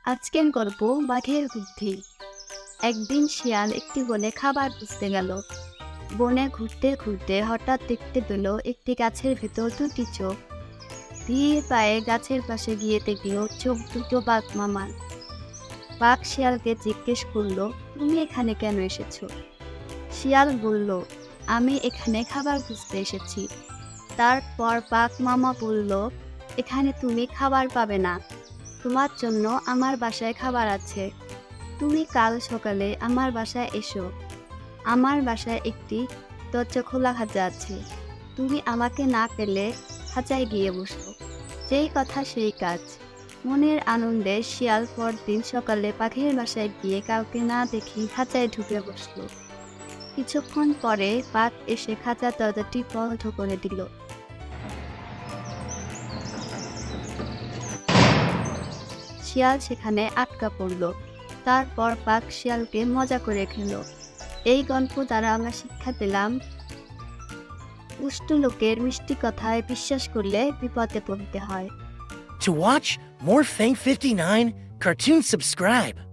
আজকের গল্প বাঘের বুদ্ধি। একদিন শিয়াল একটি বনে খাবার খুঁজতে গেল। বনে ঘুরতে ঘুরতে হঠাৎ দেখতে পেল একটি গাছের ভেতর দুটি চোখ। ধীর পায়ে গাছের পাশে গিয়ে দেখল চোখ দুটো বাঘ মামার। বাঘ শিয়ালকে জিজ্ঞেস করলো, তুমি এখানে কেন এসেছো? শিয়াল বলল, আমি এখানে খাবার খুঁজতে এসেছি। তারপর বাঘ মামা বলল, এখানে তুমি খাবার পাবে না, তোমার জন্য আমার বাসায় খাবার আছে। তুমি কাল সকালে আমার বাসায় এসো। আমার বাসায় একটি দরজা খোলা খাঁচা আছে। তুমি আমাকে না পেলে খাঁচায় গিয়ে বসো। যেই কথা সেই কাজ। মনের আনন্দে শিয়াল পরদিন সকালে পাখির বাসায় গিয়ে কাউকে না দেখে খাঁচায় ঢুকে বসলো। কিছুক্ষণ পরে বাঘ এসে খাঁচার দরজাটি বন্ধ করে দিল। শিয়াল সেখানে আটকা পড়ল। তারপর বাঘ শিয়ালকে মজা করে খেল। এই গল্প দ্বারা আমরা শিক্ষা পেলাম, দুষ্ট লোকের মিষ্টি কথায় বিশ্বাস করলে বিপদে পড়তে হয়। To watch more Fang 59 cartoons, subscribe.